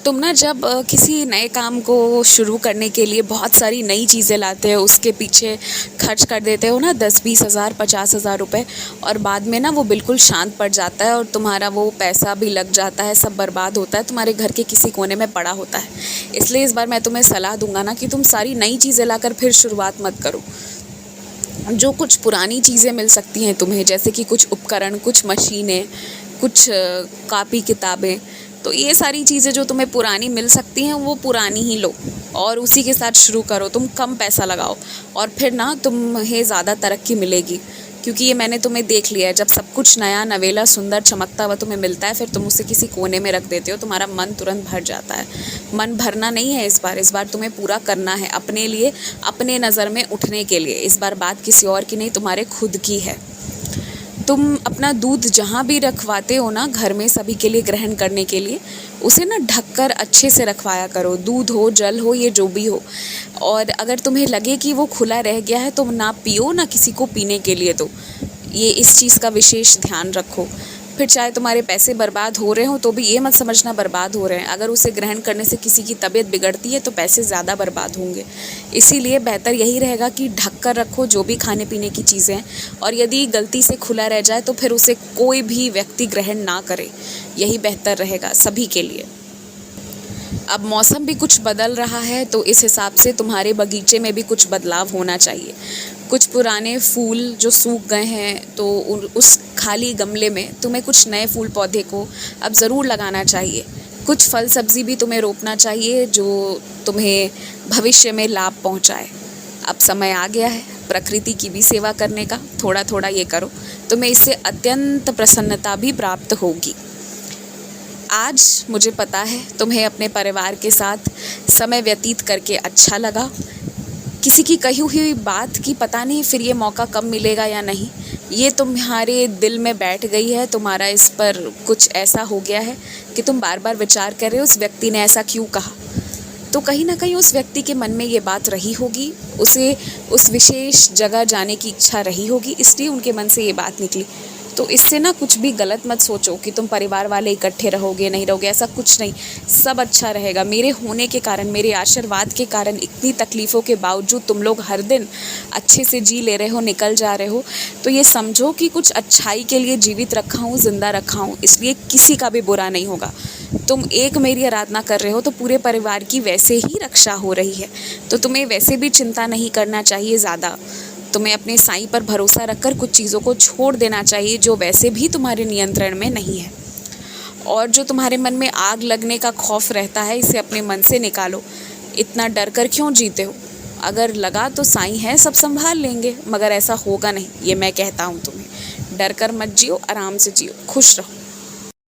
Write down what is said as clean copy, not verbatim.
तुम ना जब किसी नए काम को शुरू करने के लिए बहुत सारी नई चीज़ें लाते हो, उसके पीछे खर्च कर देते हो ना 10-20 हज़ार 50 हज़ार रुपये, और बाद में ना वो बिल्कुल शांत पड़ जाता है और तुम्हारा वो पैसा भी लग जाता है, सब बर्बाद होता है, तुम्हारे घर के किसी कोने में पड़ा होता है। इसलिए इस बार मैं तुम्हें सलाह दूंगा ना कि तुम सारी नई चीज़ें लाकर फिर शुरुआत मत करो। जो कुछ पुरानी चीज़ें मिल सकती हैं तुम्हें, जैसे कि कुछ उपकरण, कुछ मशीनें, कुछ कापी किताबें, तो ये सारी चीज़ें जो तुम्हें पुरानी मिल सकती हैं वो पुरानी ही लो और उसी के साथ शुरू करो। तुम कम पैसा लगाओ और फिर ना तुम्हें ज़्यादा तरक्की मिलेगी, क्योंकि ये मैंने तुम्हें देख लिया है। जब सब कुछ नया, नवेला, सुंदर, चमकता हुआ तुम्हें मिलता है, फिर तुम उसे किसी कोने में रख देते हो, तुम्हारा मन तुरंत भर जाता है। मन भरना नहीं है इस बार तुम्हें पूरा करना है अपने लिए, अपने नज़र में उठने के लिए। इस बार बात किसी और की नहीं, तुम्हारे खुद की है। तुम अपना दूध जहाँ भी रखवाते हो ना घर में सभी के लिए ग्रहण करने के लिए, उसे ना ढककर अच्छे से रखवाया करो। दूध हो, जल हो, ये जो भी हो। और अगर तुम्हें लगे कि वो खुला रह गया है तो ना पियो, ना किसी को पीने के लिए दो। ये इस चीज़ का विशेष ध्यान रखो। फिर चाहे तुम्हारे पैसे बर्बाद हो रहे हो तो भी ये मत समझना बर्बाद हो रहे हैं। अगर उसे ग्रहण करने से किसी की तबीयत बिगड़ती है तो पैसे ज़्यादा बर्बाद होंगे। इसीलिए बेहतर यही रहेगा कि ढक कर रखो जो भी खाने पीने की चीज़ें हैं, और यदि गलती से खुला रह जाए तो फिर उसे कोई भी व्यक्ति ग्रहण ना करे। यही बेहतर रहेगा सभी के लिए। अब मौसम भी कुछ बदल रहा है तो इस हिसाब से तुम्हारे बगीचे में भी कुछ बदलाव होना चाहिए। कुछ पुराने फूल जो सूख गए हैं तो उस खाली गमले में तुम्हें कुछ नए फूल पौधे को अब ज़रूर लगाना चाहिए। कुछ फल सब्ज़ी भी तुम्हें रोपना चाहिए जो तुम्हें भविष्य में लाभ पहुंचाए। अब समय आ गया है प्रकृति की भी सेवा करने का। थोड़ा थोड़ा ये करो, तुम्हें इससे अत्यंत प्रसन्नता भी प्राप्त होगी। आज मुझे पता है तुम्हें अपने परिवार के साथ समय व्यतीत करके अच्छा लगा। किसी की कही हुई बात की पता नहीं फिर ये मौका कब मिलेगा या नहीं, ये तुम्हारे दिल में बैठ गई है। तुम्हारा इस पर कुछ ऐसा हो गया है कि तुम बार बार विचार कर रहे हो उस व्यक्ति ने ऐसा क्यों कहा। तो कहीं ना कहीं उस व्यक्ति के मन में ये बात रही होगी, उसे उस विशेष जगह जाने की इच्छा रही होगी, इसलिए उनके मन से ये बात निकली। तो इससे ना कुछ भी गलत मत सोचो कि तुम परिवार वाले इकट्ठे रहोगे, नहीं रहोगे, ऐसा कुछ नहीं। सब अच्छा रहेगा। मेरे होने के कारण, मेरे आशीर्वाद के कारण, इतनी तकलीफ़ों के बावजूद तुम लोग हर दिन अच्छे से जी ले रहे हो, निकल जा रहे हो। तो ये समझो कि कुछ अच्छाई के लिए जीवित रखा हूँ, ज़िंदा रखा हूँ, इसलिए किसी का भी बुरा नहीं होगा। तुम एक मेरी आराधना कर रहे हो तो पूरे परिवार की वैसे ही रक्षा हो रही है। तो तुम्हें वैसे भी चिंता नहीं करना चाहिए ज़्यादा। तुम्हें अपने साईं पर भरोसा रखकर कुछ चीज़ों को छोड़ देना चाहिए जो वैसे भी तुम्हारे नियंत्रण में नहीं है। और जो तुम्हारे मन में आग लगने का खौफ रहता है, इसे अपने मन से निकालो। इतना डर कर क्यों जीते हो? अगर लगा तो साईं है, सब संभाल लेंगे, मगर ऐसा होगा नहीं, ये मैं कहता हूँ तुम्हें। डर कर मत जियो, आराम से जियो, खुश रहो।